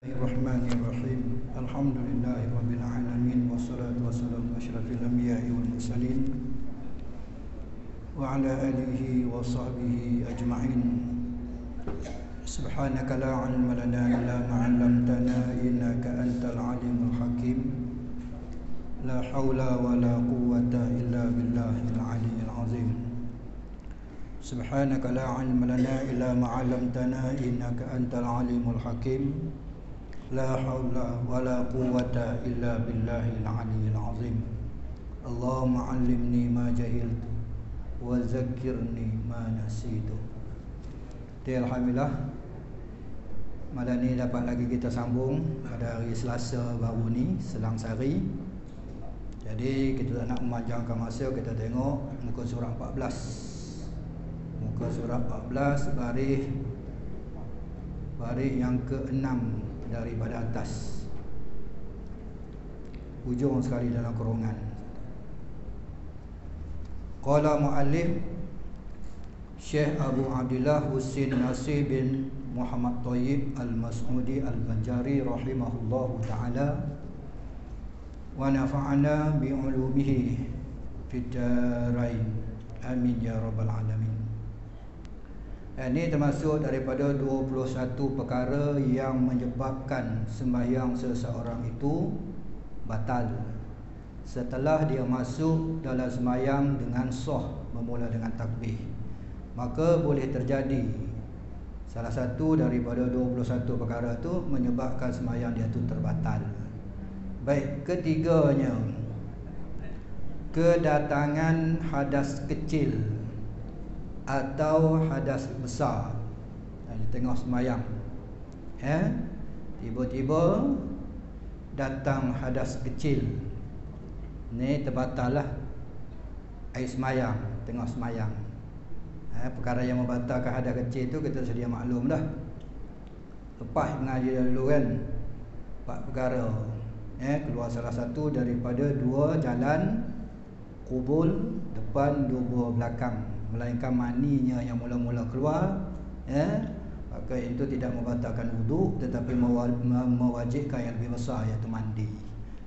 Bismillahirrahmanirrahim. Alhamdulillahirabbil alamin wassalatu wassalamu asyrafil anbiya'i wal mursalin wa ala alihi wa sahbihi ajma'in. Subhanaka la 'ilma lana illa ma 'allamtana innaka antal alimul hakim. La haula wa la quwwata illa billahil aliyyil azim. Subhanaka la 'ilma lana illa ma 'allamtana innaka antal alimul hakim. La haula wa la quwwata illa billahil aliyyil azim. Allahumma 'allimni ma jahiltu wa zakkirni ma nasitu. Alhamdulillah, malam ni dapat lagi kita sambung pada hari Selasa baru ni, selang sehari. Jadi kita tak nak memanjangkan masa, kita tengok muka surah 14. Muka surah 14 baris yang ke-6 daripada atas, ujung sekali dalam kurungan. Qala muallif Syekh Abu Abdullah Husin Nasir bin Muhammad Thayyib Al-Mas'udi Al-Banjari rahimahullahu ta'ala wa nafa'ana bi'ulumihi fid darain, amin ya rabbal alamin. Ini termasuk daripada 21 perkara yang menyebabkan sembahyang seseorang itu batal setelah dia masuk dalam sembahyang dengan sah, bermula dengan takbir. Maka boleh terjadi salah satu daripada 21 perkara itu menyebabkan sembahyang dia itu terbatal. Baik, ketiganya, kedatangan hadas kecil atau hadas besar di tengah sembahyang. Tiba-tiba datang hadas kecil, ni terbatal lah air sembahyang, tengah sembahyang. Perkara yang membatalkan hadas kecil tu kita sedia maklum dah. Lepas mengaji dulu kan, 4 perkara. Keluar salah satu daripada 2 jalan kubul, depan, dubur, belakang, melainkan maninya yang mula-mula keluar, maka itu tidak membatalkan wuduk, tetapi mewajibkan yang lebih besar, iaitu mandi.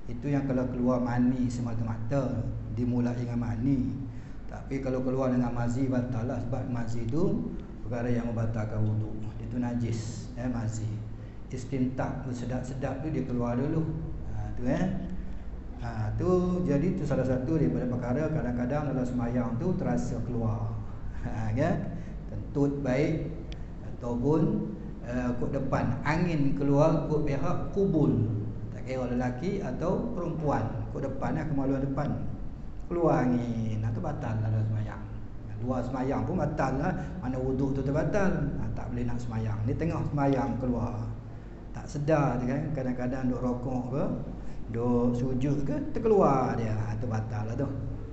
Itu yang kalau keluar mani semata-mata, dimulai dengan mani. Tapi kalau keluar dengan mazi, batal lah, sebab mazi itu perkara yang membatalkan wuduk. Itu najis, mazi. Istintak, sedap-sedap tu dia keluar dulu. Tu jadi tu salah satu daripada perkara kadang-kadang dalam sembahyang tu terasa keluar. Kentut baik ataupun kod depan, angin keluar kod pihak kubul, tak kira lelaki atau perempuan, kod depan, kemaluan depan keluar angin, itu batal dalam sembahyang. Luar sembahyang pun batal lah, mana wuduk tu terbatal, tak boleh nak sembahyang. Ni tengah sembahyang keluar, tak sedar kan, kadang-kadang duk rokok ke, duk sujud ke, terkeluar dia, itu batal lah tu.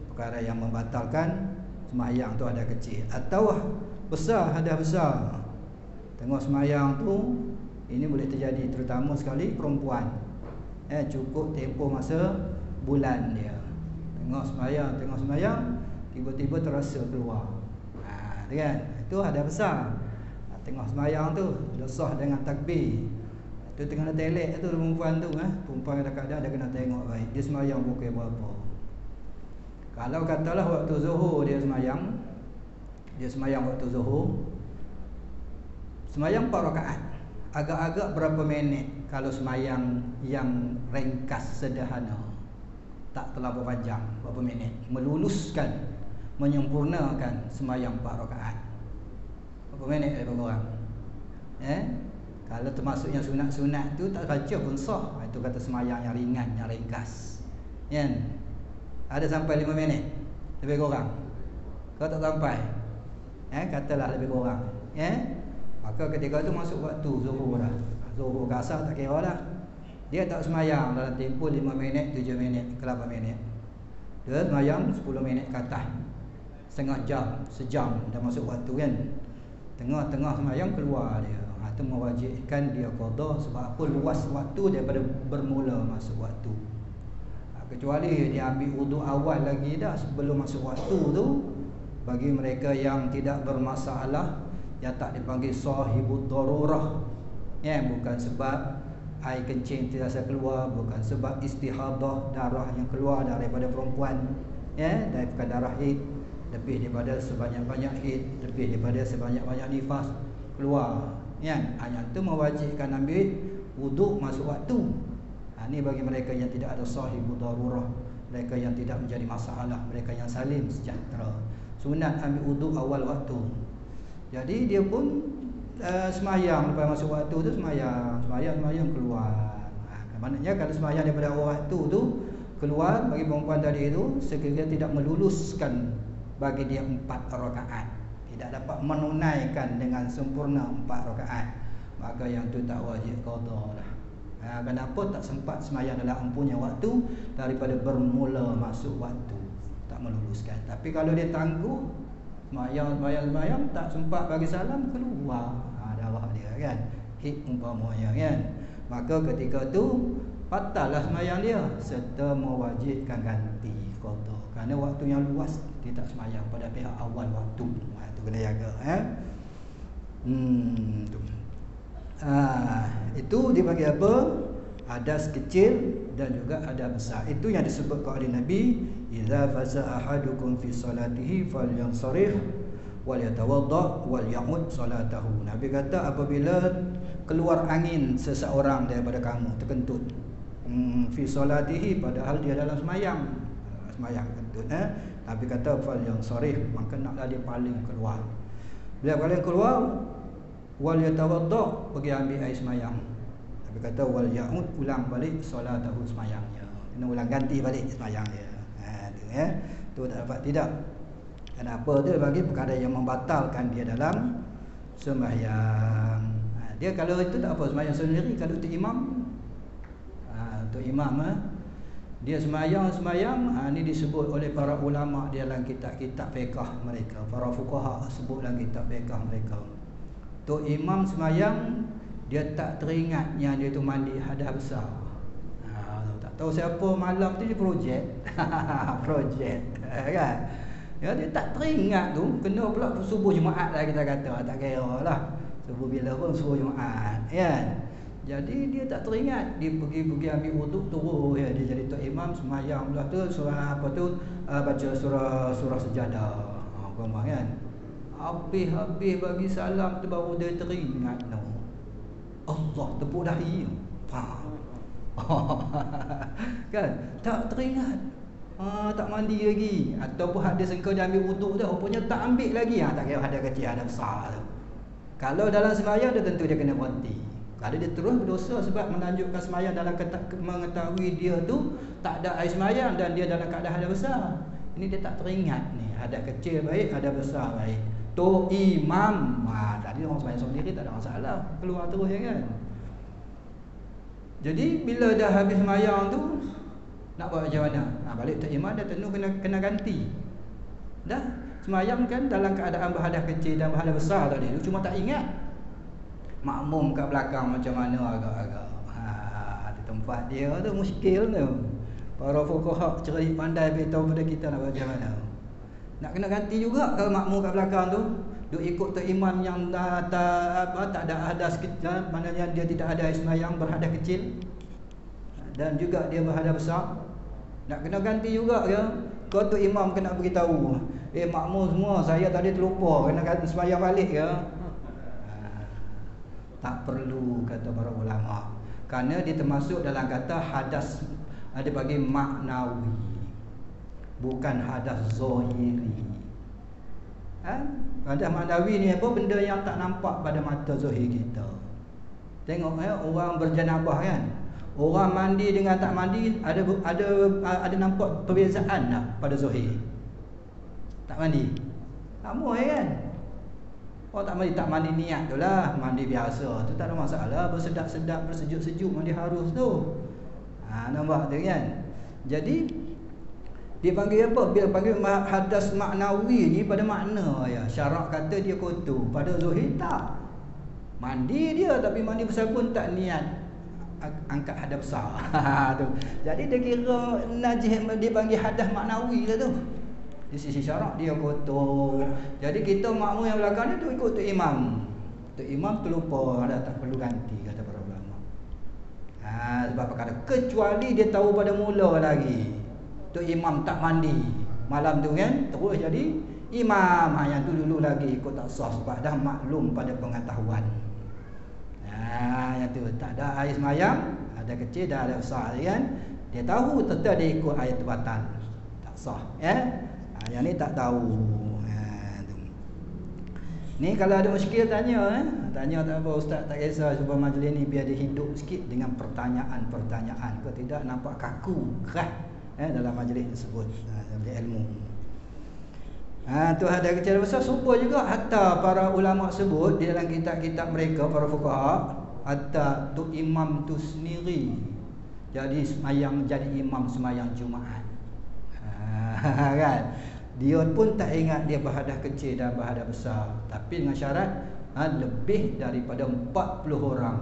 Perkara yang membatalkan sembahyang tu ada kecil atau besar, ada besar. Tengok sembahyang tu, ini boleh terjadi terutama sekali perempuan. Cukup tempoh masa bulan dia. Tengok sembahyang, tiba-tiba terasa keluar. Kan? Itu ada besar. Tengok sembahyang tu, dah sah dengan takbir. Itu tengah telek tu perempuan tu, perempuan kadang-kadang dia kena tengok baik. Dia sembahyang pukul berapa? Kalau katalah waktu zuhur dia sembahyang waktu zuhur, sembahyang 4 rakaat. Agak-agak berapa minit kalau sembahyang yang ringkas sederhana, tak terlalu panjang, berapa minit meluluskan, menyempurnakan sembahyang 4 rakaat? Berapa minit daripada orang? Kalau termasuk yang sunat-sunat tu tak baca pun sah. Itu kata sembahyang yang ringan, yang ringkas. Ada sampai 5 minit lebih kurang. Kalau tak sampai, katalah lebih kurang, maka ketika itu masuk waktu zuhur dah. Zuhur ke asar tak kira dah. Dia tak sembahyang dalam tempoh 5 minit, 7 minit ke 8 minit. Dia sembahyang 10 minit ke atas, setengah jam, sejam dah masuk waktu kan. Tengah-tengah sembahyang keluar dia. Itu mewajibkan dia qada. Sebab apa? Luas waktu daripada bermula masuk waktu. Kecuali dia ambil wuduk awal lagi dah sebelum masuk waktu tu, bagi mereka yang tidak bermasalah, yang tak dipanggil sahibud darurah, bukan sebab air kencing tidak bisa keluar, bukan sebab istihadah, darah yang keluar daripada perempuan, ya, daripada darah haid lebih daripada sebanyak-banyak haid, lebih daripada sebanyak-banyak nifas keluar, ya. Yang tu mewajibkan ambil wuduk masuk waktu. Ini bagi mereka yang tidak ada sahibu darurah, mereka yang tidak menjadi masalah, mereka yang salim sejahtera. Sunat ambil wuduk awal waktu. Jadi dia pun semayang lepas masuk waktu tu, semayang keluar. Maknanya kalau semayang daripada awal waktu tu keluar, bagi perempuan tadi itu sekiranya tidak meluluskan bagi dia 4 rakaat, tidak dapat menunaikan dengan sempurna 4 rakaat, maka yang tu tak wajib qada dah. Kenapa tak sempat semayang dalam empunya waktu daripada bermula masuk waktu, tak meluluskan. Tapi kalau dia tangguh semayang tak sempat bagi salam, keluar darah dia, kan, hid umpamanya, kan, maka ketika tu batallah semayang dia serta mewajibkan ganti qada. Kerana waktu yang luas dia tak semayang pada pihak awal waktu. Tu kena jaga, tu. Itu dia bagi apa? Hadas kecil dan juga hadas besar. Itu yang disebutkan oleh Nabi, idza faza ahadukum fi salatihi falyansarif wal yatawadda wal ya'ud salatahu. Nabi kata apabila keluar angin seseorang daripada kamu, terkentut fi salatihi, padahal dia dalam semayang kentut, Nabi kata falyansarif, maka naklah dia paling keluar. Bila paling keluar, wal yatawadda, pergi ambil air semayang. Nabi kata wal ya'ud, ulang balik solatahu, semayangnya, kena ulang ganti balik semayang dia. Tu, tu tak dapat tidak. Kenapa? Dia bagi perkara yang membatalkan dia dalam sembahyang. Dia kalau itu tak apa, sembahyang sendiri. Kalau untuk imam, untuk imam, dia sembahyang, ni disebut oleh para ulama di dalam kitab-kitab fiqh mereka, para fuqaha sebut dalam kitab fiqh mereka. Tok imam sembahyang, dia tak teringat yang dia tu mandi hadas besar. Tak tahu siapa malam tu dia projek. Projek, kan? Ya, dia tak teringat tu, kena pula subuh Jumaat lah kita kata, tak kira lah subuh bila pun subuh Jumaat, kan? Jadi dia tak teringat, dia pergi ambil wuduk terus, ya, dia jadi tok imam sembahyang pula tu, surah apa tu, baca surah sejadah, kan? Habis bagi salam tu baru dia teringat, no. Allah tepuk dahi. Kan? Tak teringat. Tak mandi lagi, ataupun ada sengkau dia ambil wuduk tu, rupanya tak ambil lagi, tak kira ada kecil ada besar tu. Kalau dalam sembahyang dia tentu dia kena berhenti. Kalau dia terus berdosa sebab melanjutkan sembahyang dalam mengetahui dia tu tak ada air sembahyang dan dia dalam keadaan hadas besar. Ini dia tak teringat ni, hadas kecil baik, hadas besar baik. Tu imam, tadi orang sembahyang sendiri tak ada masalah, keluar terus, ya, kan. Jadi bila dah habis sembahyang tu nak buat macam mana? Balik tu imam dah tentu kena ganti. Dah sembahyang kan dalam keadaan berhadas kecil dan berhadas besar tadi, cuma tak ingat. Makmum kat belakang macam mana agak-agak. Di tempat dia tu muskil tu. Para fuqaha cerik pandai beritahu pada kita nak buat macam mana. Nak kena ganti juga kalau makmum kat belakang tu duk ikut tu imam yang tak ada hadas kecil, maknanya dia tidak ada sembahyang, berhadas kecil dan juga dia berhadas besar. Nak kena ganti juga ke? Kau tu imam kena beritahu, makmum semua, saya tadi terlupa, kena sembahyang balik ke? Tak perlu, kata para ulama, kerana dia termasuk dalam kata hadas, ada bagi maknawi, bukan hadas zahiri. Hadas maknawi ni apa? Benda yang tak nampak pada mata zahir kita. Tengok orang berjanabah, kan, orang mandi dengan tak mandi ada nampak perbezaan tak pada zahir? Tak mandi sama, kan? Oh, tak mandi niat tu lah, mandi biasa tu tak ada masalah, bersedap-sedap, bersejuk-sejuk, mandi harus tu. Nampak tu, kan? Jadi dia panggil apa? Dia panggil hadas maknawi ni pada makna, ya. Syarak kata dia kotor, pada zahir tak. Mandi dia, tapi mandi besar pun tak niat angkat hadas besar. Tu. Jadi dia kira najis, dia panggil hadas maknawi lah tu. Di sisi syarak dia kotor. Jadi kita makmum yang belakang ni tu ikut tu imam. Tu imam terlupa, ada tak perlu ganti, kata para ulama. Sebab perkara kecuali dia tahu pada mula lagi tu imam tak mandi malam tu kan, terus jadi imam. Yang tu dulu lagi ikut tak sah sebab dah maklum pada pengetahuan. Yang tu tak ada air semayang, ada kecil dah ada besar kan, dia tahu tetap dia ikut ayat batal, tak sah yang ni tak tahu. Ni kalau ada muskil tanya tanya tak apa ustaz, tak kisah, cuba majlis ni biar dia hidup sikit dengan pertanyaan-pertanyaan. Kalau tidak nampak kaku keras dalam majlis tersebut, dalam ilmu. Tu ada kecil besar serupa juga. Hatta para ulama sebut di dalam kitab-kitab mereka, para fuqaha, hatta tu imam tu sendiri jadi semayang, jadi imam semayang Jumaat. Kan? Dia pun tak ingat dia berhadas kecil dan berhadas besar, tapi dengan syarat lebih daripada 40 orang.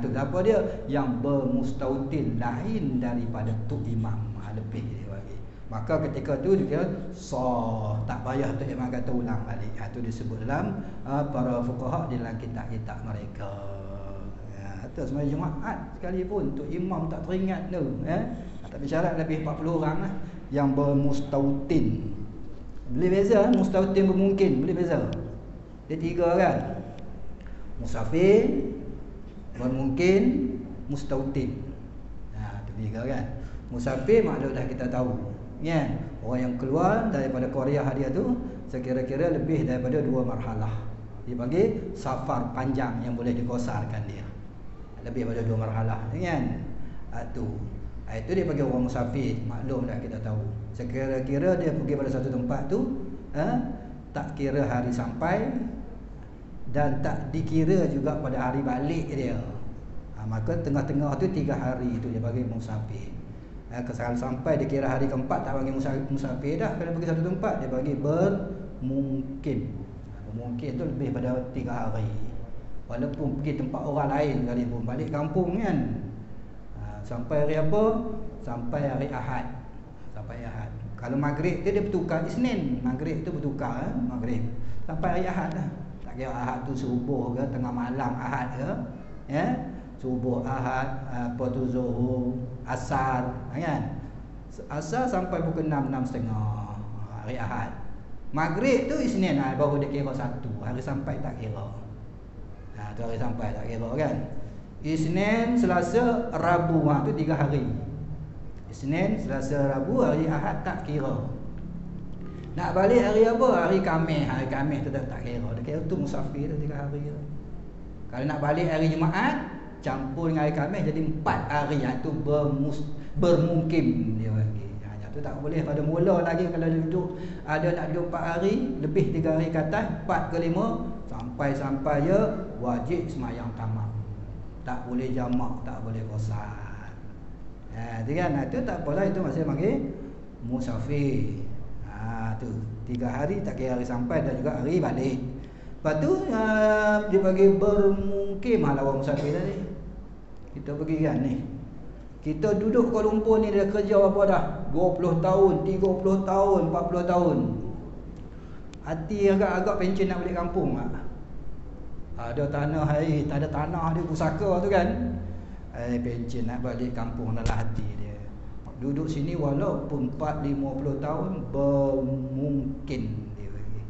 Tu apa dia? Yang bermustautin lain daripada tu imam, lebih dia bagi. Maka ketika tu dia sah, tak payah tu imam kata ulang balik. Tu disebut dalam para fuqaha di dalam kitab-kitab mereka. Atau semayang Jumaat sekalipun tu imam tak teringat tu, tapi syarat lebih 40 orang lah yang bermustautin. Boleh beza, mustautin bermungkin, boleh beza. Dia tiga kan, musafir, bermungkin, mustautin. Tu tiga kan. Musafir maklum dah kita tahu kan, orang yang keluar daripada Korea dia tu sekira-kira lebih daripada 2 marhalah. Dia bagi safar panjang yang boleh dikosarkan dia lebih daripada 2 marhalah kan. Itu dia bagi orang musafir, maklum dah kita tahu. Sekira-kira dia pergi pada satu tempat tu, tak kira hari sampai dan tak dikira juga pada hari balik dia. Maka tengah-tengah tu 3 hari tu dia bagi musafir. Kesal sampai dia kira hari keempat tak bagi musafir dah. Kalau pergi satu tempat dia bagi bermungkin. Bermungkin tu lebih pada 3 hari. Walaupun pergi tempat orang lain sekalipun, balik kampung kan. Sampai hari apa? Sampai hari Ahad. Sampai Ahad. Kalau maghrib tu dia bertukar Isnin. Maghrib tu bertukar maghrib. Sampai hari Ahad lah. Tak kira Ahad tu subuh ke, tengah malam Ahad ke, subuh Ahad, apa tu Zuhur, Asar, kan? Asar sampai pukul 6, 6.30 hari Ahad. Maghrib tu Isnin baru dia kira satu. Hari sampai tak kira. Tu hari sampai tak kira kan. Isnin, Selasa, Rabu, tu 3 hari. Isnin, Selasa, Rabu, hari Ahad tak kira. Nak balik hari apa? Hari Khamis. Hari Khamis tu tak kira. Dia kira tu musafir tu 3 hari tu. Kalau nak balik hari Jumaat, campur dengan hari Khamis jadi 4 hari. Itu bermungkin dia bagi. Tu tak boleh pada mula lagi. Kalau dia duduk, ada nak duduk 4 hari, lebih 3 hari ke atas, 4 ke 5, sampai-sampai je wajib semayang tamam. Tak boleh jamak, tak boleh qasar. Tu kan, tu tak apalah, itu masih panggil musafir. Tu 3 hari tak kira hari sampai dan juga hari balik. Lepas tu dia bagi bermungkin malah orang musafir tadi. Kita pergi kan ni, kita duduk Kuala Lumpur ni dah kerja apa dah 20 tahun, 30 tahun, 40 tahun. Hati agak-agak pencen nak balik kampung lah. Ada tanah air, tak ada tanah dia pusaka tu kan. Pencen nak balik kampung dalam hati dia. Duduk sini walaupun 40-50 tahun bermungkin dia bagi.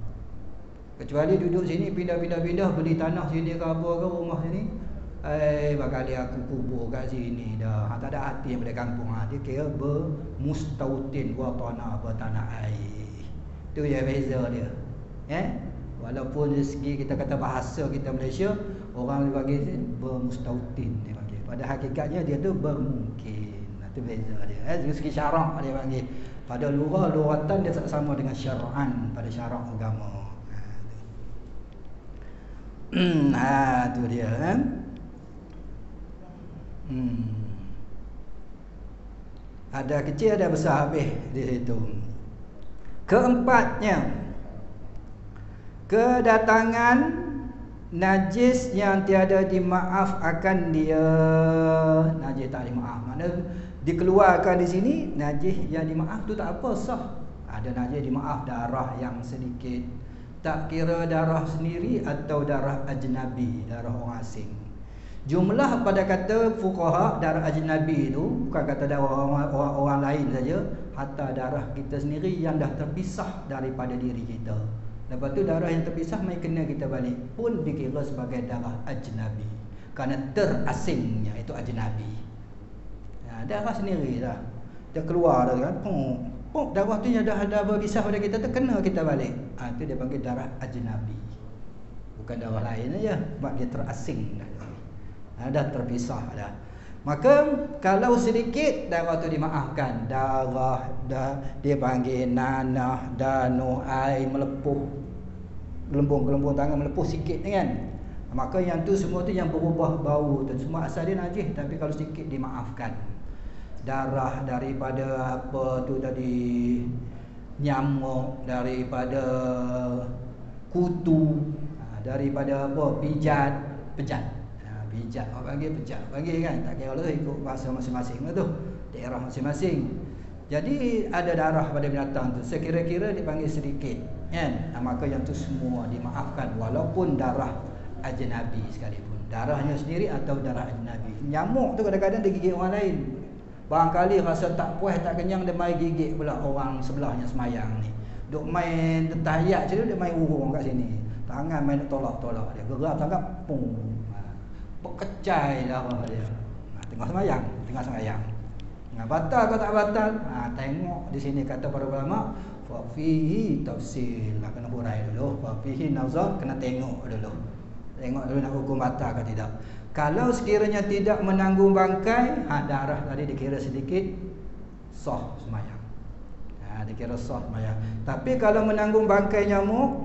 Kecuali duduk sini pindah-pindah beli tanah sini ke apa ke rumah sini. Bakal aku kubur kat sini dah. Tak ada hati yang balik kampung. Dia kira bermustautin wa tanah bertanah air. Tu je beza dia. Walaupun dari segi kita kata bahasa kita Malaysia, orang bagi bermustautin dia panggil. Pada hakikatnya dia tu bermungkin. Itu beza dia. Dari segi syarak dia panggil. Pada luratan dia tak sama dengan syar'an pada syarak agama. Tu dia kan. Ada kecil ada besar habis di situ. Keempatnya, kedatangan najis yang tiada dimaaf akan dia. Najis tak dimaaf, maknanya dikeluarkan di sini. Najis yang dimaaf tu tak apa, sah. Ada najis dimaaf, darah yang sedikit, tak kira darah sendiri atau darah ajnabi, darah orang asing. Jumlah pada kata fuqaha darah ajnabi itu bukan kata darah orang lain saja, hatta darah kita sendiri yang dah terpisah daripada diri kita. Lepas tu darah yang terpisah mai kena kita balik pun dikira sebagai darah ajnabi. Kerana terasingnya itu ajnabi. Darah sendiri dah. Dia keluar dah kan. Darah tu yang dah ada berpisah pada kita tu kena kita balik. Itu dia panggil darah ajnabi. Bukan darah lain aja, sebab dia terasing dah. Dah terpisah dah. Maka kalau sedikit darah tu dimaafkan. Darah dia panggil nanah, danuh, air melepuh, gelembung tangan melepuh sikit kan. Maka yang tu semua tu yang berubah bau tu semua asal dia najis, tapi kalau sedikit dimaafkan. Darah daripada apa tu tadi, nyamuk, daripada kutu, daripada apa, pijat. Pijat, orang panggil pijat, panggil kan, tak kira lah ikut bahasa masing-masing lah tu, daerah masing-masing. Jadi ada darah pada binatang tu, sekira-kira dipanggil sedikit kan. Maka yang tu semua dimaafkan, walaupun darah ajnabi sekalipun, darahnya sendiri atau darah ajnabi. Nyamuk tu kadang-kadang dia gigit orang lain. Barangkali rasa tak puas, tak kenyang, dia mai gigit pula orang sebelahnya semayang ni. Duk main tahiyat je, dia main urung kat sini. Tangan main tolak-tolak dia, gerak tangan pung, berkecai darah dia. Tengah semayang. Batal ke tak batal? Tengok di sini kata para ulama, fa fihi tafsil. Kena hurai dulu. Fa fihi nazar, kena tengok dulu. Tengok dulu nak hukum batal ke tidak. Kalau sekiranya tidak menanggung bangkai, darah tadi dikira sedikit, sah semayang. Dikira sah semayang. Tapi kalau menanggung bangkai nyamuk,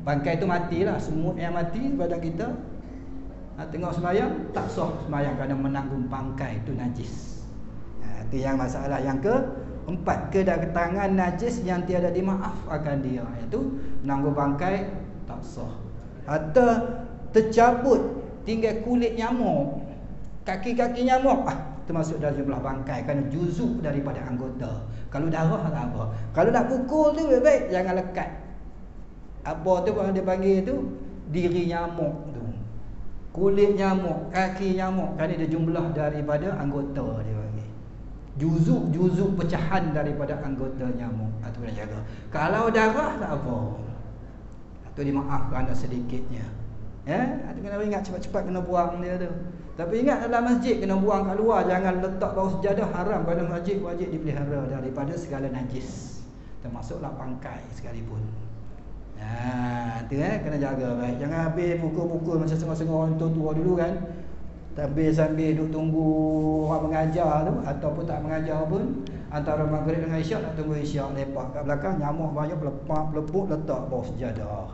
bangkai itu matilah, semut yang mati badan kita, tengok semayang, tak sah semayang kerana menanggung bangkai itu najis. Itu yang masalah yang keempat, kedatangan najis yang tiada dimaafkan dia, iaitu menanggung bangkai tak sah. Atau tercabut tinggal kulit nyamuk, kaki-kaki nyamuk, termasuk dalam jumlah bangkai kerana juzuk daripada anggota. Kalau darah tak apa. Kalau nak pukul tu baik-baik, jangan lekat. Apa tu dia panggil tu, diri nyamuk tu, kulit nyamuk, kaki nyamuk, kerana dia jumlah daripada anggota dia panggil. Juzuk pecahan daripada anggota nyamuk, itu kena jaga. Kalau darah tak apa, itu dimaafkan sedikitnya. Itu kena ingat, cepat-cepat kena buang dia tu. Tapi ingat dalam masjid kena buang kat luar, jangan letak bawah sejadah, haram. Pada masjid wajib dipelihara daripada segala najis, termasuklah bangkai sekalipun. Itu kena jaga baik. Jangan habis pukul-pukul macam setengah-setengah orang tua dulu kan. Sambil duduk tunggu orang mengajar tu, ataupun tak mengajar pun, antara maghrib dengan isyak nak tunggu isyak, lepak kat belakang, nyamuk banyak lepuk letak bawah sejadah.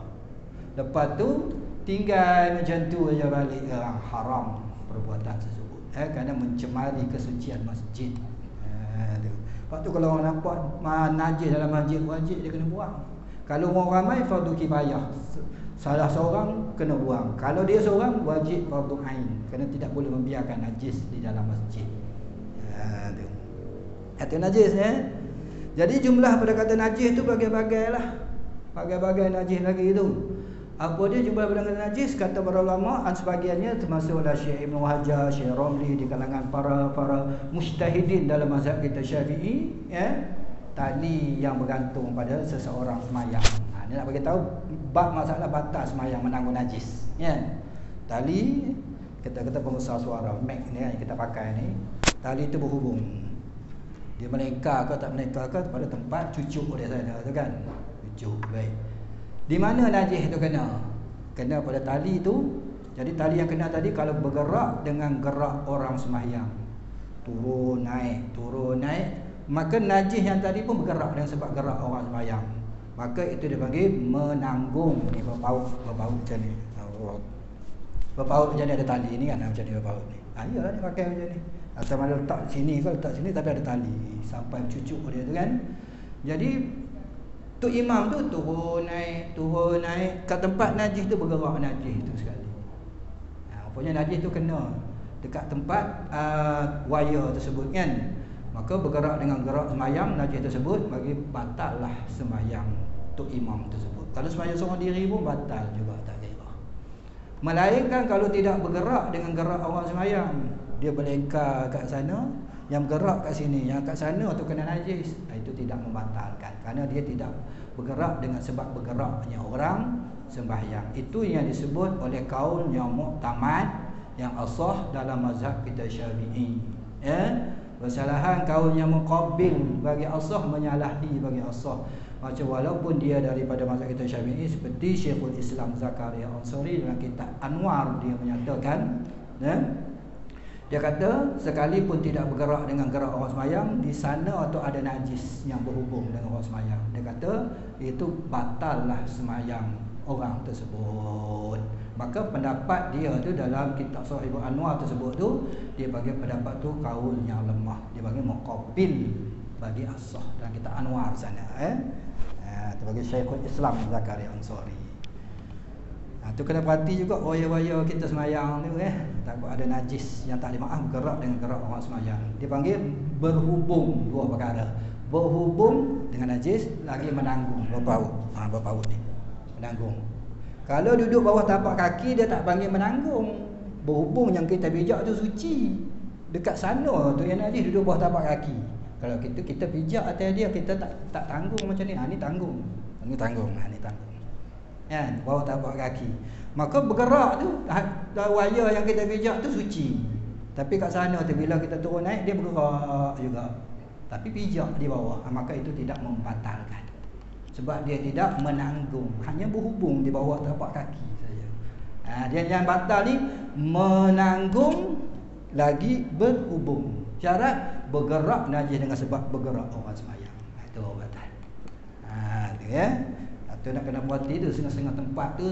Lepas tu tinggal macam tu aja balik. Haram perbuatan tersebut, kerana mencemari kesucian masjid. Lepas tu kalau orang nampak najis dalam masjid, wajib dia kena buang. Kalau orang ramai, fardu kifayah, salah seorang kena buang. Kalau dia seorang, wajib fardu ain, kerana tidak boleh membiarkan najis di dalam masjid. Itu najis Jadi jumlah pada kata najis tu bagai-bagai lah, bagai-bagai najis lagi tu. Apa dia jumlah pada kata najis? Kata para ulama, sebahagiannya termasuklah Syekh Ibn Hajar, Syekh Romli, di kalangan para mujtahidin dalam mazhab kita Syafi'i, tali yang bergantung pada seseorang semayang. Dia nak bagi tahu bab masalah batal semayang menanggung najis. Tali, kita pembesar suara mic ni yang kita pakai ni, tali itu berhubung. Dia melengkar ke tak melengkar ke pada tempat cucuk dia sana tu kan. Cucuk, baik. Di mana najis itu kena? Kena pada tali tu. Jadi tali yang kena tadi kalau bergerak dengan gerak orang semayang, turun naik, maka najis yang tadi pun bergerak dengan sebab gerak orang semayang. Maka itu dipanggil menanggung. Ni berpaut macam ni. Berpaut macam ni, ada tali ni kan, macam ni berpaut ni. Iyalah dia pakai macam ni. Atau mana letak sini ke letak sini, tapi ada tali sampai cucuk dia tu kan. Jadi tu imam tu turun naik kat tempat najis tu, bergerak najis tu sekali. Rupanya najis tu kena dekat tempat wire tersebut kan. Maka bergerak dengan gerak semayang najis tersebut, bagi batal lah semayang tu imam tersebut. Kalau semayang seorang diri pun batal juga, tak kira. Melainkan kalau tidak bergerak dengan gerak orang sembahyang, dia berlengkar kat sana, yang bergerak kat sini, yang kat sana tu kena najis, itu tidak membatalkan kerana dia tidak bergerak dengan sebab bergeraknya orang sembahyang. Itu yang disebut oleh kaul yang muktamad, yang asah dalam mazhab kita Syafi'i. Kesalahan kaul yang muqabil bagi asah, menyalahi bagi asah. Macam walaupun dia daripada mazhab kita Syafi'i, seperti Syekhul Islam Zakaria Ansari dalam kitab Anwar, dia menyatakan, dia kata sekalipun tidak bergerak dengan gerak orang sembahyang, di sana atau ada najis yang berhubung dengan orang sembahyang, dia kata itu batallah sembahyang orang tersebut. Maka pendapat dia tu dalam kitab Sahihul Anwar tersebut tu, dia bagi pendapat tu kaul yang lemah, dia bagi muqabil bagi asah dalam kitab Anwar sana. Tu bagi Syekhul Islam Zakaria Ansari. Tu kena perhati juga waya-waya kita semayang tu, takut ada najis yang tak boleh maaf bergerak dengan gerak orang semayang. Dia panggil berhubung, dua perkara. Berhubung dengan najis, lagi menanggung, berpaut. Berpaut ni, menanggung. Kalau duduk bawah tapak kaki, dia tak panggil menanggung. Berhubung yang kita pijak tu suci. Dekat sana tu yang najis, duduk bawah tapak kaki. Kalau kita pijak atas dia, kita tak tanggung macam ni. Ni tanggung. Ni tanggung. Ni tanggung. Bawah tapak kaki. Maka bergerak tu, wayar yang kita pijak tu suci. Tapi kat sana tu bila kita turun naik, dia bergerak juga. Tapi pijak di bawah, maka itu tidak membatalkan. Sebab dia tidak menanggung, hanya berhubung di bawah tapak kaki saja. Dia yang batal ni menanggung lagi berhubung. Syarat bergerak najis dengan sebab bergerak orang sembahyang. Itu batal. Tu tu nak kena perhati tu, setengah-setengah tempat tu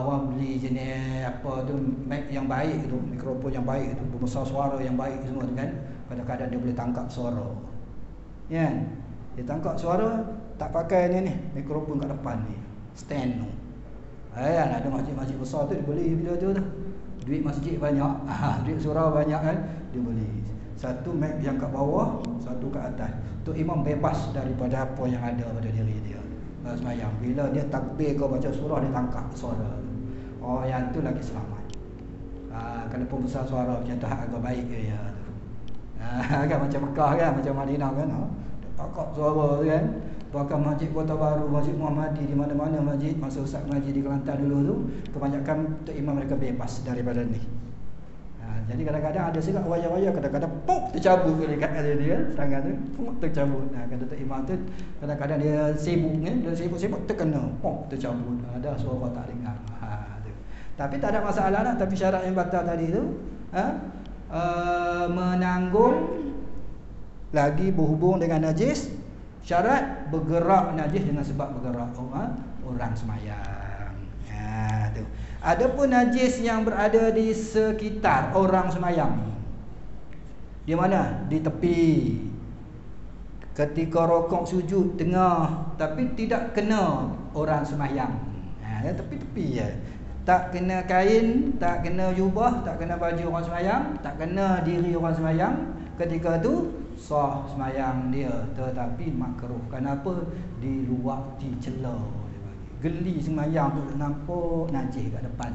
orang beli jenis apa tu mic yang baik tu, mikrofon yang baik tu, pembesar suara yang baik semua tu kan. Kadang-kadang dia boleh tangkap suara. Dia tangkap suara tak pakai ni mikrofon kat depan ni, stand tu. Ada masjid-masjid besar tu dia beli video tu. Duit masjid banyak, duit surau banyak kan, dia beli. Satu mic yang kat bawah, satu kat atas. Tu imam bebas daripada apa yang ada pada diri dia. Semayang, bila dia takbir kau baca surah, dia tangkap suara. Oh, yang tu lagi selamat. Kalau pembesar suara macam tu agak baik ke ya tu. Kan macam Mekah kan, macam Madinah kan. Tangkap suara tu kan. Bahkan masjid Kota Baru, Masjid Muhammadi, di mana-mana masjid, masa Ustaz mengaji di Kelantan dulu tu, kebanyakan tok imam mereka bebas daripada ni. Jadi kadang-kadang ada silap wayar-wayar, kadang-kadang pop tercabut dekat dia tangan tu, pop tercabut. Kata tok imam tu kadang-kadang dia sibuk kan, dia sibuk-sibuk terkena, pop tercabut. Ada suara tak dengar. Tu. Tapi tak ada masalah lah, tapi syarat yang batal tadi tu, menanggung lagi berhubung dengan najis. Syarat bergerak najis dengan sebab bergerak orang semayang. Tu. Adapun najis yang berada di sekitar orang semayang, di mana? Di tepi. Ketika rokok sujud tengah, tapi tidak kena orang semayang. Tepi-tepi je. Tak kena kain, tak kena jubah, tak kena baju orang semayang, tak kena diri orang semayang. Ketika tu sah semayang dia, tetapi makruh. Kenapa? Di luar, di celah. Geli semayang tu nampak najis kat depan.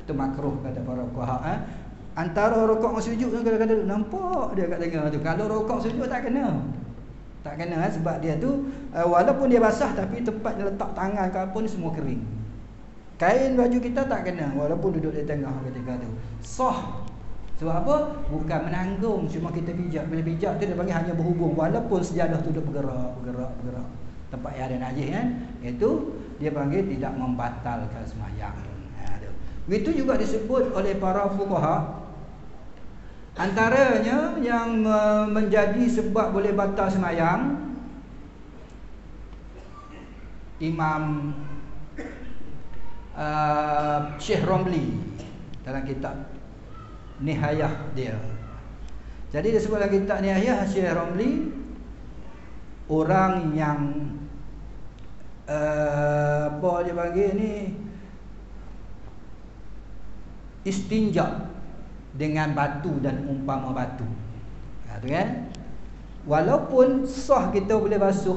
Itu makruh kata para fuqaha. Antara rokok dengan sujud tu kadang-kadang nampak dia kat tengah tu. Kalau rokok sujud tak kena. Tak kena sebab dia tu walaupun dia basah, tapi tempat dia letak tangan ke apa ni semua kering. Kain baju kita tak kena walaupun duduk di tengah ketika tu. Sah. Sebab apa? Bukan menanggung, cuma kita pijak. Bila pijak tu dia panggil hanya berhubung, walaupun sejadah tu dia bergerak. Tempat yang ada najis kan, itu dia panggil tidak membatalkan sembahyang. Begitu juga disebut oleh para fuqaha. Antaranya yang menjadi sebab boleh batal sembahyang, Imam Syekh Romli dalam kitab Nihayah dia. Jadi disebut dalam kitab Nihayah Syekh Romli, orang yang apa dia panggil ni, istinja dengan batu dan umpama batu. Tu kan? Walaupun sah kita boleh basuh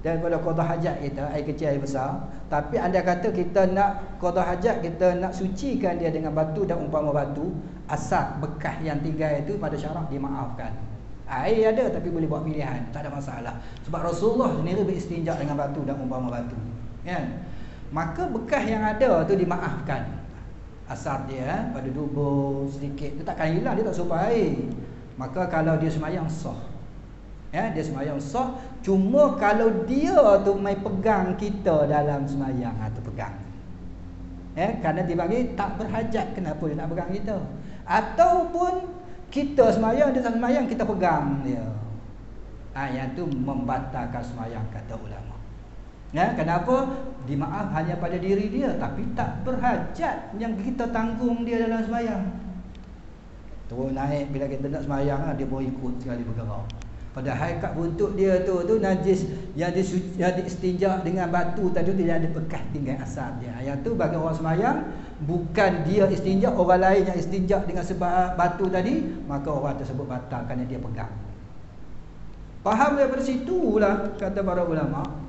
daripada qada hajat kita, air kecil air besar. Tapi anda kata kita nak qada hajat, kita nak sucikan dia dengan batu dan umpama batu, asal bekas yang tinggal itu pada syarak dimaafkan. Air ada tapi boleh buat pilihan, tak ada masalah. Sebab Rasulullah sendiri beristinja dengan batu dan umpama batu, kan? Maka bekas yang ada tu dimaafkan. Asap dia pada dubur sedikit, dia takkan hilang, dia tak serupa air. Maka kalau dia semayang sah, ya, dia semayang sah. Cuma kalau dia tu mai pegang kita dalam semayang, tu pegang, ya, kerana dia bagi tak berhajat, kenapa dia nak pegang kita? Ataupun kita semayang, dia tak semayang, kita pegang dia, yang tu membatalkan semayang kata ulama. Ya, kenapa? Dimaaf hanya pada diri dia, tapi tak berhajat yang kita tanggung dia dalam semayang. Turun naik bila kita nak semayang, dia boleh ikut sekali bergerak. Padahal kat buntut dia tu najis yang diistinja dengan batu tadi tu, dia ada bekas tinggal asap dia. Yang tu bagi orang semayang, bukan dia istinja, orang lain yang istinja dengan sebab batu tadi, maka orang tersebut batal kerana dia pegang. Faham daripada situlah kata para ulama,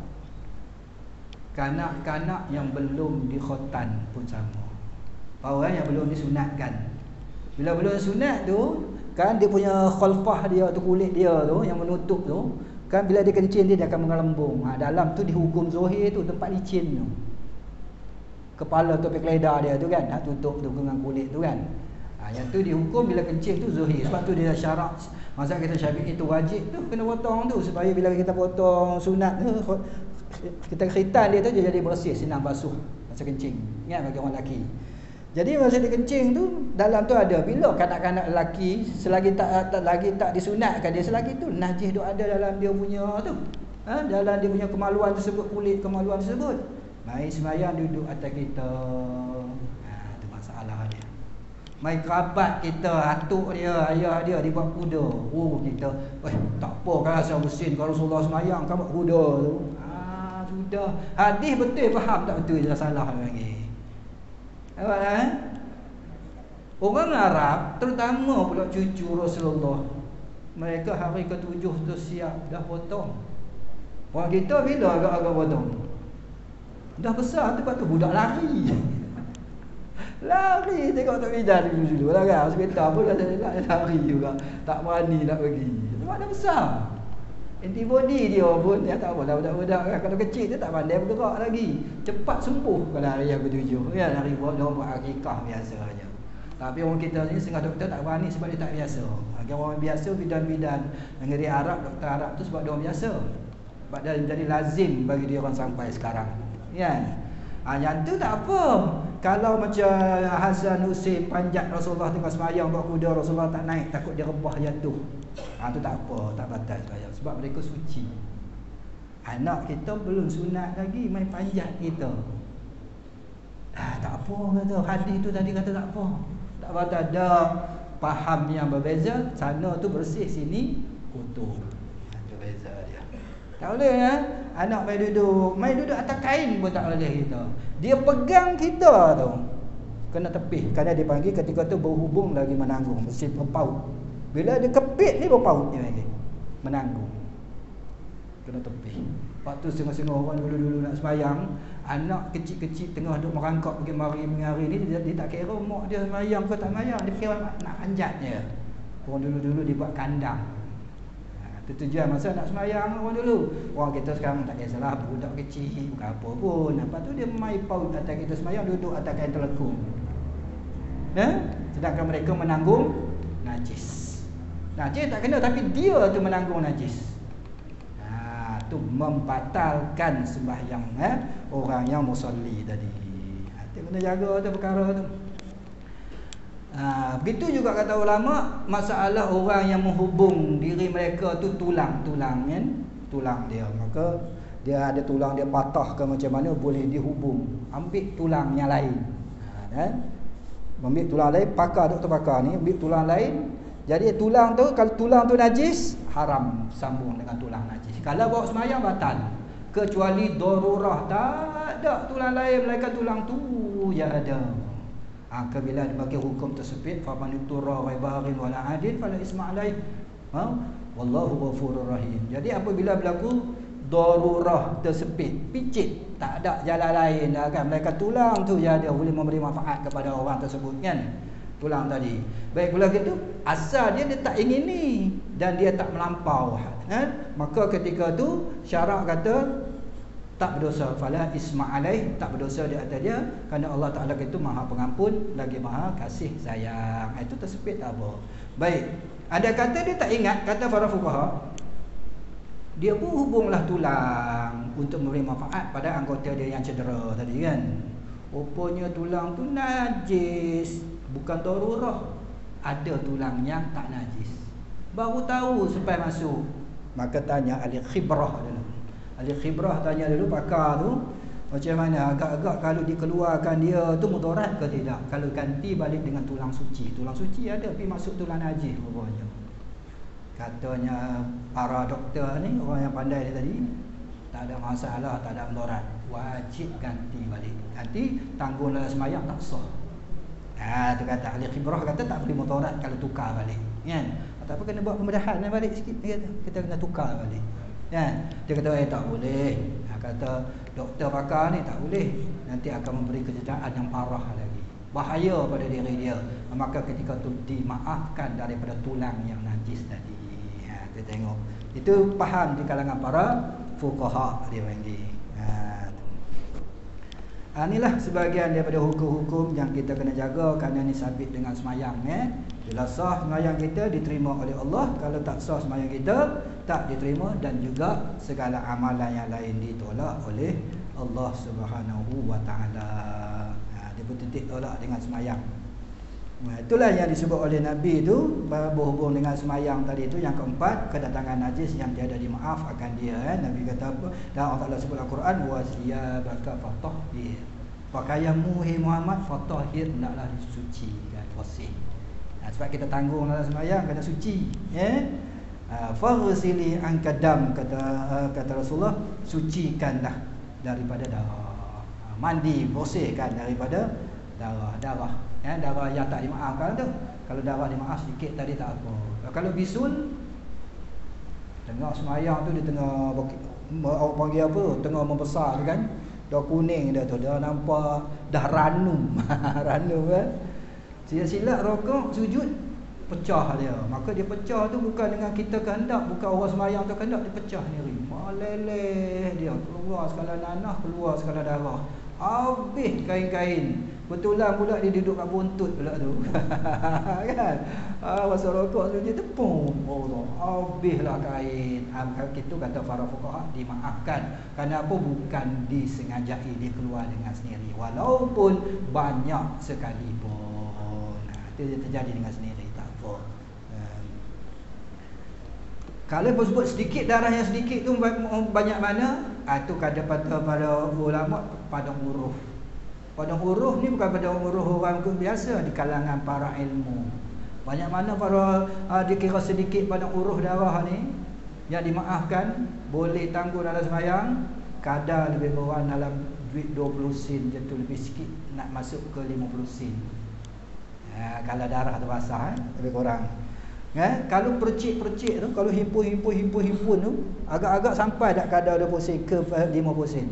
kanak-kanak yang belum dikhotan pun sama. Orang yang belum disunatkan, bila belum sunat tu kan, dia punya khalfah dia tu, kulit dia tu yang menutup tu kan, bila dia kencing dia akan mengelembung. Dalam tu dihukum zuhir tu, tempat licin tu, kepala topik keledar dia tu kan, nak tutup tu dengan kulit tu kan. Yang tu dihukum bila kencing tu zuhir. Sebab tu dia syarak, masa kita Syafi'i itu wajib tu kena potong tu, supaya bila kita potong sunat tu, kita khitan dia tu dia jadi bersih, senang basuh masa kencing, ingat bagi orang lelaki. Jadi masa dia kencing tu, dalam tu ada, bila kanak-kanak lelaki selagi tak disunatkan dia, selagi tu najis tu ada dalam dia punya tu, dalam dia punya kemaluan tersebut, kulit kemaluan tersebut, mai sembahyang duduk atas kita, tu masalah dia. Mai kerabat kita, atuk dia, ayah dia dibuat kuda, kita tak apa kalau saya bersin, kalau Rasulullah sembahyang kan buat kuda tu. Sudah hadis betul, faham tak betul, dia salah lagi. Orang Arab, terutama pula cucu Rasulullah, mereka hari ke-7 tu siap dah potong. Orang kita bila agak-agak potong, dah besar tu, lepas tu budak lari lari tengok tak bidan dulu lah kan, hospital pun dah lari juga, tak berani nak pergi sebab dah besar. Antibody dia pun tak apa dah, budak-budak kan, kalau kecil dia tak pandai bergerak lagi, cepat sembuh kalau hari yang ke-7 kan, hari buat akikah biasa aja. Tapi orang kita ni setengah doktor tak berani sebab dia tak biasa. Orang biasa bidan-bidan negeri Arab, doktor Arab tu sebab dia orang biasa, sebab dia jadi lazim bagi dia orang sampai sekarang kan. Yang tu tak apa. Kalau macam Hasan Husain panjat Rasulullah tengah semayang buat kuda, Rasulullah tak naik, takut dia rebah jatuh, tu tak apa, tak batal semayang, sebab mereka suci. Anak kita belum sunat lagi main panjat kita, tak apa kata, hadis tu tadi kata tak apa, tak batal. Dah faham yang berbeza, sana tu bersih, sini kotor, tu beza dia. Tak boleh ya. Anak main duduk atas kain pun tak boleh kita. Dia pegang kita tu, kena tepih, kerana dia panggil ketika tu berhubung lagi menanggung, mesti berpaut. Bila dia kepit ni berpaut dia lagi menanggung, kena tepih. Waktu setengah-setengah orang dulu nak sembahyang, anak kecil-kecil tengah duduk merangkak pergi mari mengari ni, dia tak kira mak dia sembahyang ke tak sembahyang, dia kira nak panjat je. Orang dulu dia buat kandang. Tujuan masa nak sembahyang orang dulu. Orang kita sekarang tak kisahlah, budak kecil bukan apa pun, apa tu dia mai paut atas kita sembahyang, duduk atas kain telekung. Sedangkan mereka menanggung najis. Najis tak kena, tapi dia tu menanggung najis. Tu membatalkan sembahyang orang yang musalli tadi. Kita kena jaga tu perkara tu. Begitu juga kata ulama, masalah orang yang menghubung diri mereka tu tulang kan, tulang dia, maka dia ada tulang dia patah ke macam mana, boleh dihubung, ambil tulang yang lain, ambil tulang lain, doktor pakar ni ambil tulang lain. Jadi tulang tu, kalau tulang tu najis, haram sambung dengan tulang najis. Kalau bawa semayang batal, kecuali darurah, tak ada tulang lain melainkan tulang tu je ada. Bila bagi hukum tersebut, fa man yuturra ghaibarin wala adin fala isma alaih, wallahu ghafurur rahim. Jadi apabila berlaku darurah tersepit, picit, tak ada jalan lain dah kan. Mereka tulang tu je ada boleh memberi manfaat kepada orang tersebut kan. Tulang tadi. Baik pula gitu, asal dia tak ingin ni dan dia tak melampau kan. Maka ketika tu syarak kata tak berdosa, fala isma alaih, tak berdosa di atas dia kerana Allah Taala itu Maha Pengampun lagi Maha Kasih Sayang. Itu tersepit tak apa. Baik. Ada kata dia tak ingat, kata para fuqaha, dia pun hubunglah tulang untuk memberi manfaat pada anggota dia yang cedera tadi kan. Rupanya tulang tu najis, bukan darurah. Ada tulang yang tak najis. Baru tahu sampai masuk. Maka tanya ahli khibrah dulu. Ahli khibrah tanya dulu pakar tu, macam mana agak-agak kalau dikeluarkan dia tu mudarat ke tidak? Kalau ganti balik dengan tulang suci. Tulang suci ada tapi masuk tulang najis rupanya. Katanya para doktor ni, orang yang pandai ni tadi, tak ada masalah, tak ada mudarat. Wajib ganti balik. Ganti tanggung dalam semayang tak sah. Tu kata ahli khibrah kata tak boleh mudarat kalau tukar balik. Kan? Tak apa, kena buat pembedahan balik sikit. Kita kena tukar balik. Kan? Dia kata tak boleh. Kata doktor pakar ni tak boleh. Nanti akan memberi kecederaan yang parah lagi. Bahaya pada diri dia. Maka ketika tu dimaafkan daripada tulang yang najis tadi. Kita tengok. Itu faham di kalangan para fuqaha dia panggil. Inilah sebahagian daripada hukum-hukum yang kita kena jaga kerana ni sabit dengan semayang. Bila sah semayang kita diterima oleh Allah, kalau tak sah semayang kita tak diterima, dan juga segala amalan yang lain ditolak oleh Allah Subhanahu wa taala. Dia pun titik tolak dengan semayang. Itulah yang disebut oleh Nabi tu berhubung dengan semayang tadi tu. Yang keempat, kedatangan najis yang tiada dimaaf akan dia. Nabi kata apa? Dan Allah Taala sebut Al-Quran, wasiyabaka fatahhir. Pakaianmu hai Muhammad fatahhir, hendaklah disucikan, bersih. Sebab kita tanggung dalam semayang kena suci. Faghsili angkadam, kata Rasulullah, sucikanlah daripada darah. Mandi, bersihkan daripada darah. Darah yang tak dimaafkan tu. Kalau darah dimaaf sikit tadi tak apa. Kalau bisul, tengah semayang tu dia tengah awak panggil apa? Tengah membesar tu kan. Dah kuning dah tu, dah nampak dah ranum. Ranum kan. Silap rokok sujud pecah dia. Maka dia pecah tu bukan dengan kita kehendak, bukan orang semayang tu kehendak, dia pecah sendiri. Maleleh dia, keluar segala nanah, keluar segala darah. Habis kain-kain. Betulan pula dia duduk kat buntut pula tu. Kan? Masa rokok tu dia tepung. Habislah kain. Itu kata para fuqaha dimaafkan. Kerana apa? Bukan disengajai, dia keluar dengan sendiri. Walaupun banyak sekalipun. Itu terjadi dengan sendiri, tak apa. Kalau sebut sedikit, darah yang sedikit tu banyak mana? Itu kata pada ulama padang huruf. Padang huruf ni bukan padang huruf orang biasa di kalangan para ilmu. Banyak mana para dikira sedikit padang huruf darah ni yang dimaafkan, boleh tangguh dalam sembahyang, kadar lebih kurang dalam duit 20 sen je tu, lebih sikit nak masuk ke 50 sen. Kalau darah tu basah lebih kurang. Kalau percik-percik tu, kalau himpun tu, agak-agak sampai tak kadar 20 sen ke 50 sen.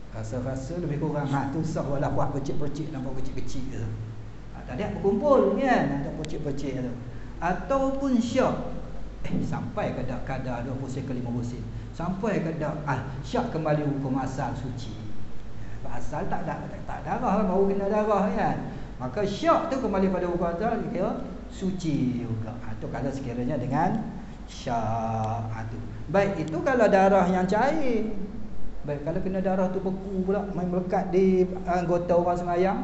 Rasa-rasa lebih kurang. Tu sah walau buat percik-percik, nampak kecil-kecil tu. Tak ada berkumpul kan, ada percik-percik tu. Ataupun syak. Sampai kadar 20 sen ke 50 sen. Sampai kadar syak kembali hukum asal suci. Asal tak darah, baru kena darah kan. Maka syak tu kembali pada hukum asal, kira suci juga. Itu kalau sekiranya dengan syak tu. Baik, itu kalau darah yang cair. Baik, kalau kena darah tu beku pula, main melekat di anggota orang semayang.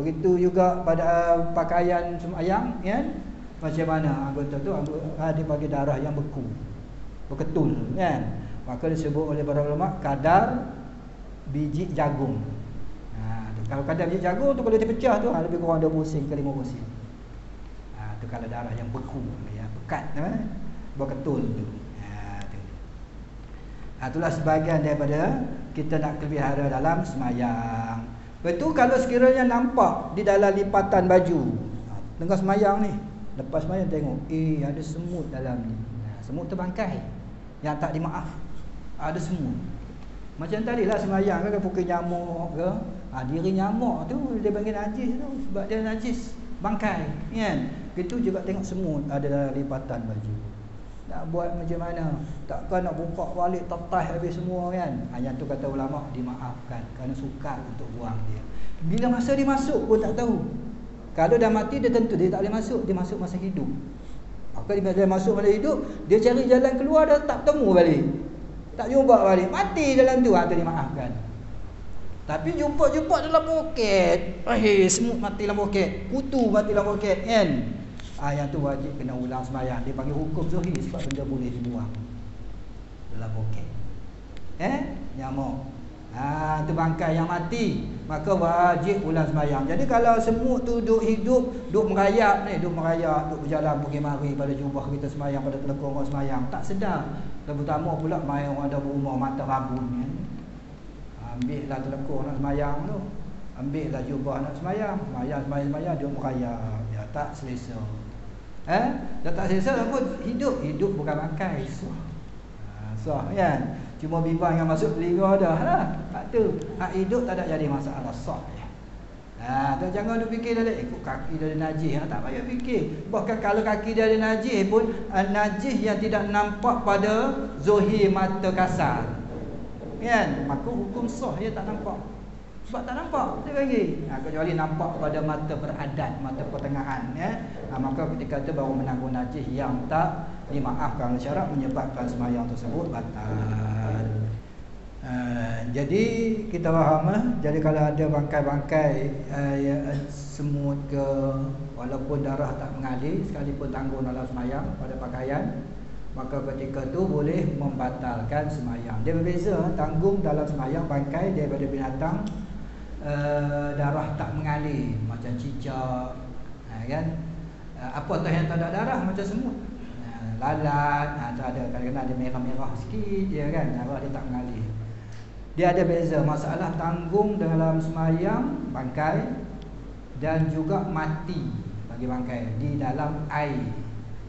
Begitu juga pada pakaian semayang, kan? Macam mana anggota tu dia bagi darah yang beku, berketul, kan? Maka disebut oleh para ulama kadar biji jagung. Kalau kadar biji jagung tu kalau dia pecah tu lebih kurang 20 sen ke 50 sen. Tu kalau darah yang beku, yang pekat, berketul tu. Itulah sebahagian daripada kita nak pelihara dalam semayang. Betul kalau sekiranya nampak di dalam lipatan baju. Tengah semayang ni, lepas semayang tengok, ada semut dalam ni. Semut terbangkai yang tak dimaaf. Ada semut. Macam tadilah sembahyang kan pukul nyamuk ke. Diri nyamuk tu dia panggil najis tu sebab dia najis bangkai kan. Itu juga tengok semut ada dalam lipatan baju. Nak buat macam mana? Takkan nak buka balik tetas habis semua kan. Yang tu kata ulama dimaafkan kerana sukar untuk buang dia. Bila masa dia masuk pun tak tahu. Kalau dah mati dia tentu dia tak boleh masuk, dia masuk masa hidup. Maka dia masuk masa hidup, dia cari jalan keluar dah tak bertemu balik. Tak jumpa balik, mati dalam tu, tu dimaafkan. Tapi jumpa dalam poket. Semut mati dalam poket, kutu mati dalam poket kan. Yang tu wajib kena ulang sembahyang. Dia panggil hukum zuhir sebab benda boleh dibuang dalam poket. Nyamuk. Itu bangkai yang mati, maka wajib ulang sembahyang. Jadi kalau semut tu duduk hidup, duduk merayap, duduk berjalan pergi mari pada jubah kita sembahyang, pada telekong orang sembahyang, tak sedar. Terutama pula mai orang ada berumur mata rabun kan. Ambil lah telekong nak sembahyang tu, ambil lah jubah nak sembahyang, sembahyang duduk merayap, ya tak selesa. Dah tak selesa pun hidup bukan bangkai, sah kan. Cuma bimbang yang masuk telinga dah lah. Tak tu. Hak hidup tak ada jadi masalah, sah je. Jangan duk fikir dah ikut kaki dia ada najis. Tak payah fikir. Bahkan kalau kaki dia ada najis pun najis yang tidak nampak pada zohir mata kasar. Kan? Maka hukum sah dia tak nampak. Sebab tak nampak dia panggil. Kecuali nampak pada mata beradat, mata pertengahan ya. Maka ketika itu baru menanggung najis yang tak dimaafkan syarat menyebabkan sembahyang tersebut batal. Jadi kita faham jadi kalau ada bangkai-bangkai semut ke, walaupun darah tak mengalir sekalipun tanggung dalam sembahyang pada pakaian, maka ketika itu boleh membatalkan sembahyang. Dia berbeza tanggung dalam sembahyang bangkai daripada binatang darah tak mengalir macam cicak kan. Apatah yang tak ada darah macam semut, lalat, ada kadang-kadang ada merah-merah sikit dia kan, darah dia tak mengalir. Dia ada beza masalah tanggung dalam sembahyang bangkai dan juga mati bagi bangkai di dalam air.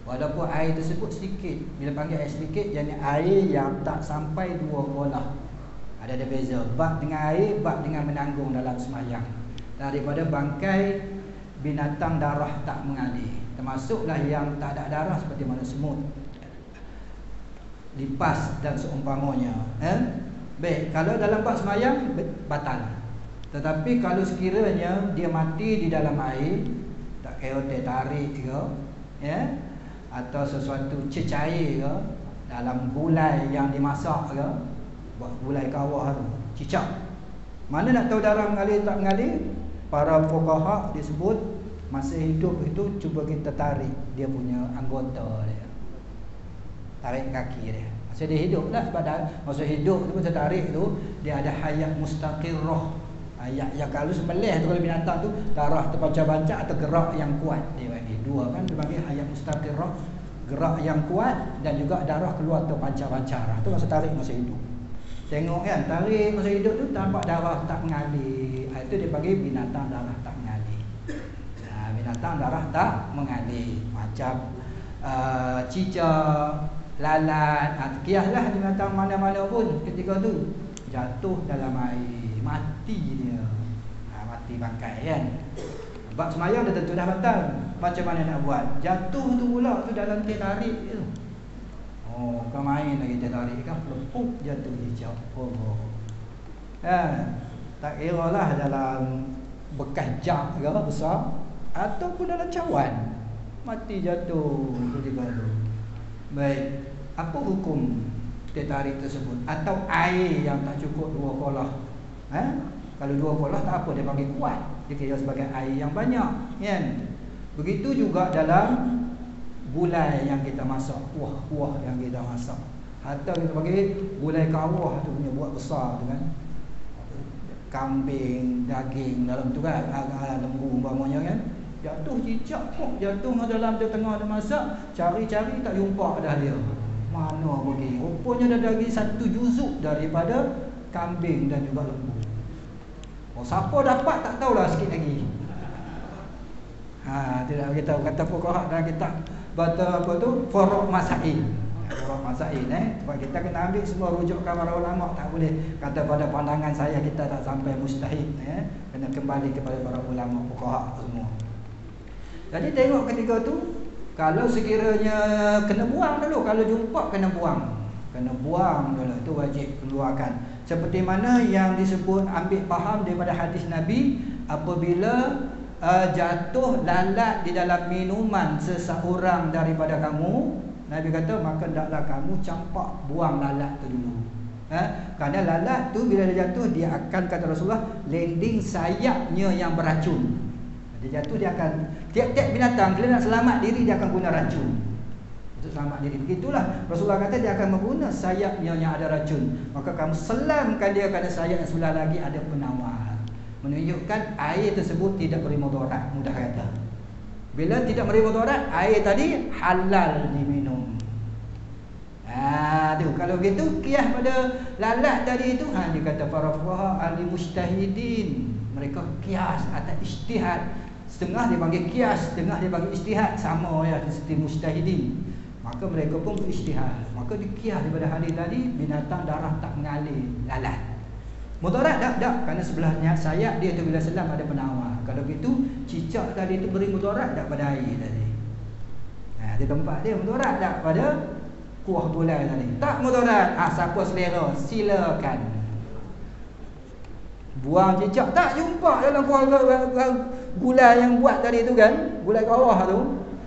Walaupun air tersebut sedikit, bila panggil air sedikit yakni air yang tak sampai 2 bola. Ada beza bab dengan air, bab dengan menanggung dalam sembahyang. Daripada bangkai binatang darah tak mengalir, termasuklah yang tak ada darah seperti mana semut, lipas dan seumpamanya. Baik, kalau dalam bab sembahyang batal. Tetapi kalau sekiranya dia mati di dalam air, tak kira tarik ke atau sesuatu cecair ke, dalam gulai yang dimasak ke, buat gulai kawah tu, cicak. Mana nak tahu darah mengalir tak mengalir? Para fuqaha disebut masa hidup itu cuba kita tarik dia punya anggota dia. Tarik kaki dia. Masa dia hidup lah, sebab masa hidup tu masa tarik tu dia ada hayat mustaqirrah. Yang kalau sembelih tu, kalau binatang tu darah terpancar-pancar atau gerak yang kuat, dia panggil dua kan, dia panggil hayat mustaqirrah, gerak yang kuat dan juga darah keluar terpancar-pancar. Tu masa tarik masa hidup. Tengok kan, tarik masa hidup tu nampak darah tak mengalir. Itu dia panggil binatang darah tak mengalir. Binatang darah tak mengalir macam cicak, lalat, kiaslah binatang mana-mana pun ketika tu jatuh dalam air, mati dia. Mati bangkai kan. Bab sembahyang dah tentu dah batal. Macam mana nak buat? Jatuh tu pula tu dalam teh tarik tu. Kau main lagi teh tarik kan, lepuk jatuh hijau. Tak kira lah dalam bekas jam ke besar ataupun dalam cawan, mati jatuh ketika tu. Baik, apa hukum teh tarik tersebut atau air yang tak cukup 2 kolah? Kalau 2 kolah tak apa, dia panggil kuat, dia kira sebagai air yang banyak kan. Begitu juga dalam gulai yang kita masak, kuah-kuah yang kita masak, atau kita panggil gulai kawah tu punya buat besar tu kan, kambing, daging dalam tu kan, lembu umpamanya kan, jatuh cicak kok, jatuh dalam tengah ada masak, cari-cari tak jumpa dah dia. Mana pergi? Rupanya dah lagi 1 juzuk daripada kambing dan juga lembu. Siapa dapat tak tahulah, sikit lagi. Tidak kita tahu, kata fuqaha dalam kitab bata apa tu, Furuq Masail. Orang masail sebab kita kena ambil semua rujukan para ulama, tak boleh kata pada pandangan saya kita tak sampai mustahil kena kembali kepada para ulama fuqaha semua. Jadi tengok ketika tu, kalau sekiranya kena buang dulu, kalau jumpa kena buang dulu, tu wajib keluarkan. Seperti mana yang disebut ambil faham daripada hadis Nabi, apabila jatuh lalat di dalam minuman seseorang daripada kamu, Nabi kata maka hendaklah kamu campak buang lalat tu dulu. Kerana lalat tu bila dia jatuh, dia akan, kata Rasulullah, landing sayapnya yang beracun. Dia jatuh, dia akan, tiap-tiap binatang bila nak selamat diri dia akan guna racun untuk selamat diri. Begitulah Rasulullah kata dia akan menggunakan sayapnya yang ada racun. Maka kamu selamkan dia kerana sayap yang sebelah lagi ada penawar, menunjukkan air tersebut tidak beri mudarat. Mudah kata, bila tidak beri mudarat, air tadi halal diminum. Tu kalau begitu kias pada lalat tadi itu, dia kata para fuqaha ahli mujtahidin, mereka kias atas ijtihad. Setengah dia panggil kias, setengah dia panggil ijtihad, sama ya seperti mujtahidin. Maka mereka pun berijtihad. Maka dikias daripada hadis tadi, binatang darah tak mengalir lalat. Mudarat tak, kerana sebelahnya sayap dia tu bila selam ada penawar. Kalau begitu cicak tadi tu beri mudarat tak pada air tadi? Di tempat dia mudarat tak pada kuah gulai tadi? Tak mudarat. Siapa selera silakan buang cicak. Tak jumpa dalam kuah gulai yang buat tadi tu kan, gulai kawah tu.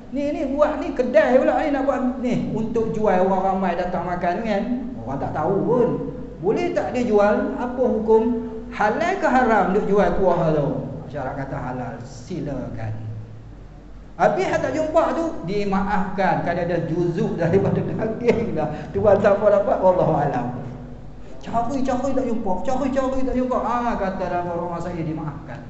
Ni buat ni kedai pula ni nak buat ni untuk jual, orang ramai datang makan kan. Orang tak tahu pun. Boleh tak dia jual? Apa hukum? Halal ke haram dia jual kuah tu? Syarak kata halal, silakan. Habis tak jumpa tu, dimaafkan kerana ada juzuk daripada daging dah. Tuan siapa dapat, wallahu alam. Cari tak jumpa, cari tak jumpa. Kata dalam orang saya dimaafkan.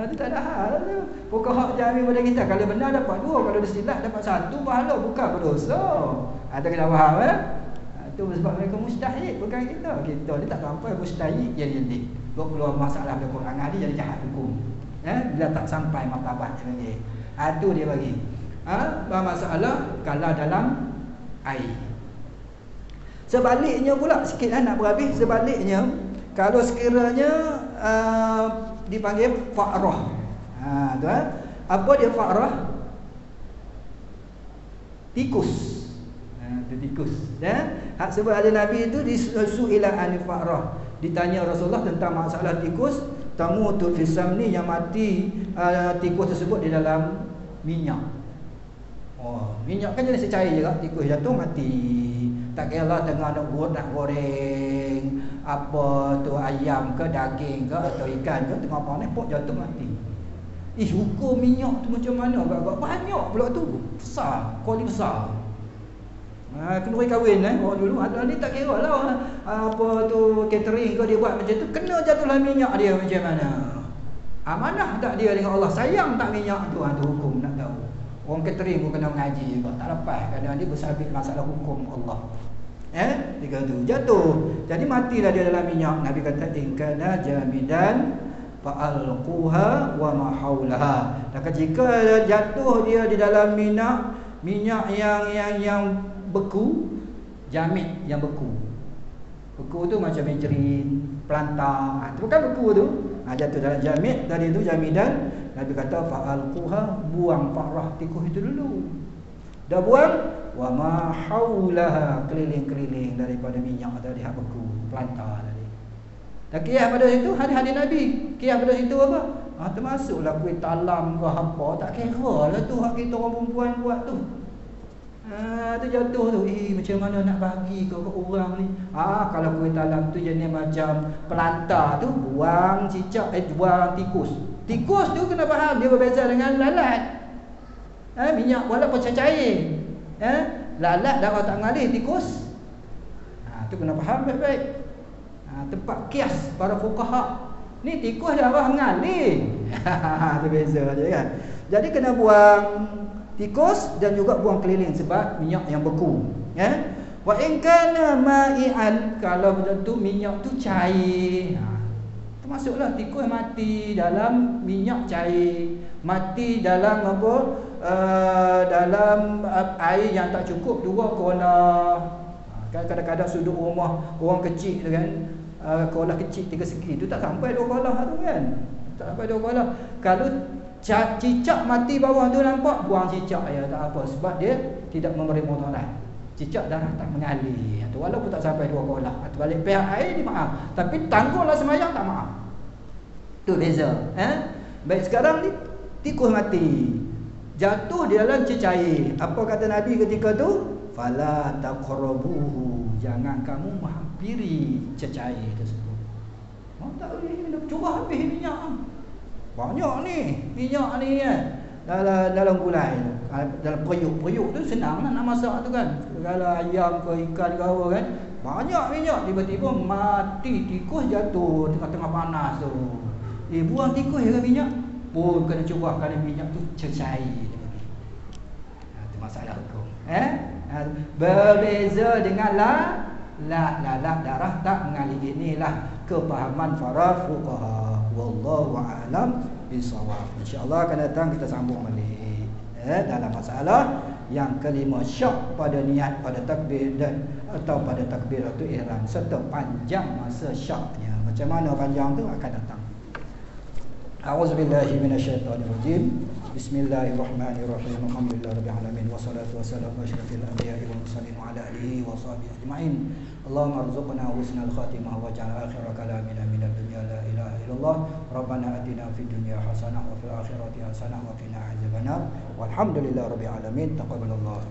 Itu tak ada hal tu. Fuqaha jami pada kita, kalau benar dapat 2, kalau silap dapat 1, pahala bukan berdosa. Ada kena faham tu sebab mereka mustahil, bukan kita. Kita ni tak sampai mustahil jadi buat keluar masalah dalam Quran hadis jadi jahat hukum. Bila tak sampai martabat dia bagi. Itu dia bagi. Masalah kalau dalam air. Sebaliknya pula sikit nak berhabis, sebaliknya kalau sekiranya dipanggil fa'rah. Tu apa dia fa'rah? Tikus. Tikus. Sebab ada Nabi itu disuila anil fa'rah. Ditanya Rasulullah tentang masalah tikus, tamutu fi samni, yang mati tikus tersebut di dalam minyak. Minyak kan jenis cair juga, tikus jatuh mati. Tak kira lah tengah nak goreng apa tu, ayam ke daging ke atau ikan ke, tengah panas pok jatuh mati. Hukum minyak tu macam mana? Agak banyak pula tu. Besar, kuali besar. Kenduri kahwin orang dulu ada ni tak kira lah apa tu catering kau dia buat macam tu, kena jatuhlah minyak dia macam mana. Amanah tak dia dengan Allah, sayang tak minyak tu, tu hukum nak tahu. Orang catering pun kena mengaji juga, tak lepas kerana dia bersabit masalah hukum Allah. Dia tu jatuh, jadi matilah dia dalam minyak. Nabi kata in kana jamidan fa'alquha wa ma haulaha. Dan jika jatuh dia di dalam minyak yang beku, jamid yang beku. Beku tu macam menjerin, pelantang. Itu bukan beku tu. Jatuh dalam jamid tadi tu jamidan. Nabi kata fa'alquha, buang fa'rah tikus itu dulu. Dah buang, wa ma haulaha, keliling-keliling daripada minyak tadi hak beku, pelantang tadi. Dan kias pada situ hadis-hadis Nabi. Kias pada situ apa? Termasuklah kuih talam ke apa, tak kira lah tu hak kita orang perempuan buat tu. Tu jatuh tu, macam mana nak bagi ke orang ni? Kalau kuih talam tu jenis macam pelantar tu, buang cicak, buang tikus. Tikus tu kena faham, dia berbeza dengan lalat. Minyak walaupun cair. Lalat darah tak mengalir, tikus. Tu kena faham baik-baik. Tempat kias para fuqaha. Ni tikus darah mengalir. Tu beza je kan. Jadi kena buang tikus dan juga buang keliling sebab minyak yang beku. Wa in kana ma'ian, kalau betul minyak tu cair. Termasuklah tikus mati dalam minyak cair, mati dalam apa dalam air yang tak cukup 2 kola. Kan kadang-kadang sudut rumah orang kecil tu kan, kola kecil 3 segi tu tak sampai 2 kola tu kan. Tak sampai 2 kola. Kalau cicak mati bawah tu nampak, buang cicak ya, tak apa, sebab dia tidak memberi mudarat. Cicak darah tak mengalir. Tu walaupun tak sampai 2 kola. Atau balik pihak air ni maaf. Tapi tangguhlah sembahyang tak maaf. Tu beza. Baik, sekarang ni tikus mati. Jatuh di dalam cecair. Apa kata Nabi ketika tu? Fala taqrabuhu. Jangan kamu menghampiri cecair tersebut. Tak boleh nak cuba habis minyak. Banyak ni minyak ni kan. Dalam gulai tu. Dalam periuk tu senang nak masak tu kan. Kalau ayam ke ikan ke apa kan. Banyak minyak, tiba-tiba mati tikus jatuh tengah-tengah panas tu. Buang tikus ke minyak? Pun kena cuba kalau minyak tu cecair. Itu masalah hukum. Berbeza dengan la darah tak mengalir. Inilah kepahaman para fuqaha. Wallahu a'lam bisawab. Insya-Allah akan datang kita sambung balik dalam masalah yang kelima, syak pada niat pada takbir dan atau pada takbiratul ihram serta panjang masa syaknya. Macam mana panjang tu akan datang. A'udzubillahi minasyaitonirrajim. Bismillahirrahmanirrahim. Alhamdulillahirabbil alamin wassalatu wassalamu ala asyrafil anbiya'i wal mursalin wa ala alihi wa sahbihi ajma'in. Allahumma arzuqna husnal khatimah waj'al akhir kalamina minad dunya la ilaha illallah. Rabbana atina fid dunya hasanah wa fil akhirati hasanah wa qina adzabannar. Walhamdulillahirabbil alamin. Taqabbalallahu